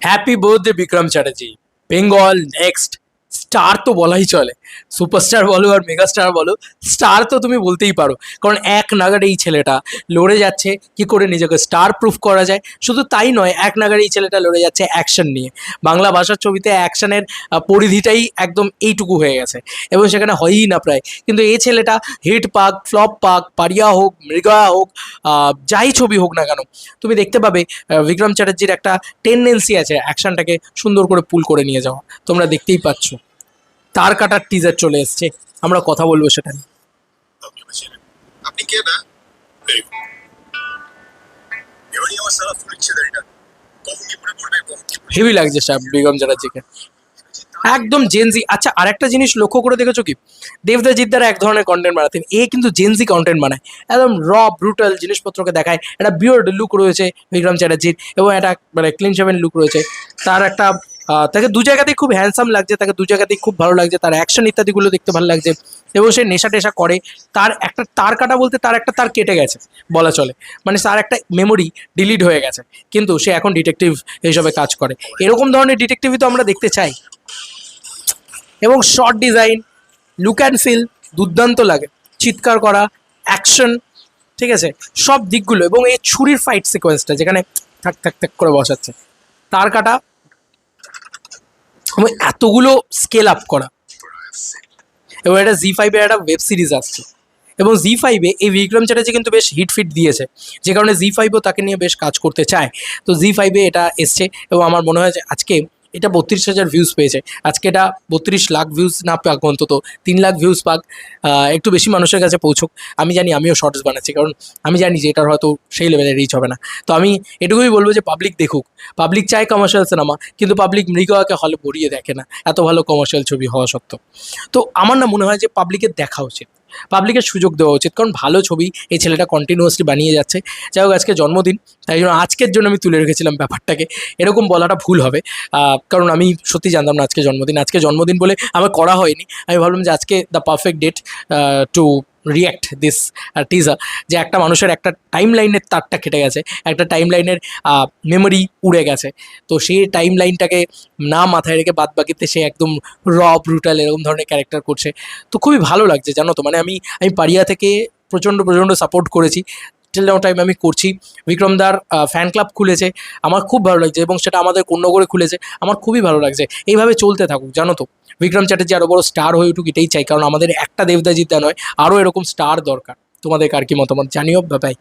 Happy birthday Vikram Chatterjee. Bengal next star তো বলাই চলে, সুপারস্টার বলো আর মেগাস্টার বলো, স্টার তো তুমি বলতেই পারো। কারণ এক নাগাড়ে এই ছেলেটা লড়ে যাচ্ছে কি করে নিজেকে স্টার প্রুফ করা যায়। শুধু তাই নয়, এক নাগাড়ে এই ছেলেটা লড়ে যাচ্ছে অ্যাকশন নিয়ে। বাংলা ভাষার ছবিতে অ্যাকশনের পরিধিটাই একদম এইটুকু হয়ে গেছে এবং সেখানে হয়ই না প্রায়। কিন্তু এই ছেলেটা হিট পাক, ফ্লপ পাক, পারিয়া হোক, মৃগয়া হোক, যাই ছবি হোক না কেন, তুমি দেখতে পাবে বিক্রম চ্যাটার্জির একটা টেন্ডেন্সি আছে অ্যাকশনটাকে সুন্দর করে পুল করে নিয়ে যাওয়া। তোমরা দেখতেই পাচ্ছ তার কাটার টিজার চলে এসছে, আমরা কথা বলবো সেটা নিয়ে। আপনি কে না ভেরি গুড এবারই আমার সারা ফুল ইচ্ছে দেয় এটা কখন কি পড়ে পড়বে কখন কি পড়ে হেভি লাগছে বিক্রম চ্যাটার্জিকে, একদম জেনজি। আচ্ছা, আর একটা জিনিস লক্ষ্য করে দেখেছো কি, দেবদাজিৎ দ্বারা এক ধরনের কন্টেন্ট বানাতেন, এ কিন্তু জেনজি কন্টেন্ট বানায়, একদম র ব্রুটাল জিনিসপত্রকে দেখায়। একটা বিয়ার্ড লুক রয়েছে বিক্রম চ্যাটার্জির এবং একটা মানে ক্লিন শেভেন লুক রয়েছে। তার একটা তাকে দু জায়গাতেই খুব হ্যান্ডসাম লাগছে, তাকে দু জায়গাতেই খুব ভালো লাগছে, তার অ্যাকশন ইত্যাদিগুলো দেখতে ভালো লাগছে। এবং সে নেশা টেশা করে, তার একটা তার কাটা বলতে তার একটা তার কেটে গেছে বলা চলে, মানে তার একটা মেমোরি ডিলিট হয়ে গেছে, কিন্তু সে এখন ডিটেকটিভ হিসেবে কাজ করে। এরকম ধরনের ডিটেকটিভই তো আমরা দেখতে চাই। এবং short design, look and feel দুর্দান্ত লাগে, চিৎকার করা, অ্যাকশন, ঠিক আছে, সব দিকগুলো। এবং এই ছুরির ফাইট সিকোয়েন্সটা যেখানে থাক থাক থাক করে বসাচ্ছে, তার কাটা এবং এতগুলো স্কেল আপ করা। এবং এটা জি5-এর একটা ওয়েব সিরিজ আসছে এবং জি5-এ এই বিক্রম চ্যাটার্জি কিন্তু বেশ হিট ফিট দিয়েছে, যে কারণে জি5ও তাকে নিয়ে বেশ কাজ করতে চায়। তো জি5-এ এটা এসছে এবং আমার মনে হয় যে আজকে এটা 32,000 ভিউজ পেয়েছে। আজকে এটা 32 লাখ ভিউজ না পাক, অন্তত 3 লাখ ভিউজ পাক, একটু বেশি মানুষের কাছে পৌঁছুক। আমি জানি, আমিও শর্টস বানাচ্ছি, কারণ আমি জানি যে এটার হয়তো সেই লেভেলে রিচ হবে না। তো আমি এটুকুই বলবো যে পাবলিক দেখুক। পাবলিক চায় কমার্শিয়াল সিনেমা, কিন্তু পাবলিক মৃগয়াকে হলে ভরিয়ে দেখে না, এত ভালো কমার্শিয়াল ছবি হওয়া সত্ত্বেও। তো আমার না মনে হয় যে পাবলিকের দেখা উচিত, পাবলিকের সুযোগ দেওয়া উচিত, কারণ ভালো ছবি এই ছেলেটা কন্টিনিউয়াসলি বানিয়ে যাচ্ছে। যাই হোক, আজকে জন্মদিন, তাই জন্য আজকের জন্য আমি তুলে রেখেছিলাম ব্যাপারটাকে। এরকম বলাটা ভুল হবে, কারণ আমি সত্যি জানতাম না আজকে জন্মদিন। আজকে জন্মদিন বলে আমার করা হয়নি, আমি ভাবলাম যে আজকে the perfect date to react this teaser, যে একটা মানুষের একটা টাইম লাইনের তারটা কেটে গেছে, একটা টাইম লাইনের মেমোরি উড়ে গেছে। তো সেই টাইম লাইনটাকে না মাথায় রেখে বাদ বাকিতে সে একদম র ব্রুটাল এরকম ধরনের ক্যারেক্টার করছে। তো খুবই ভালো লাগছে, জানো তো। মানে আমি পারিয়া থেকে প্রচণ্ড প্রচণ্ড সাপোর্ট করেছি, টিল নাও টাইম আমি করছি। বিক্রমদার ফ্যান ক্লাব খুলেছে, আমার খুব ভালো লাগছে, এবং সেটা আমাদের কোন্নগরে খুলেছে, আমার খুবই ভালো লাগছে। এইভাবে চলতে থাকুক, জানো তো। বিক্রম চ্যাটার্জি আরও বড় স্টার হয়ে উঠুক, এটাই চাই, কারণ আমাদের একটা দেবদাজিৎ নয়, আরও এরকম স্টার দরকার। তোমাদের কার কি মতামত জানিও, বাই।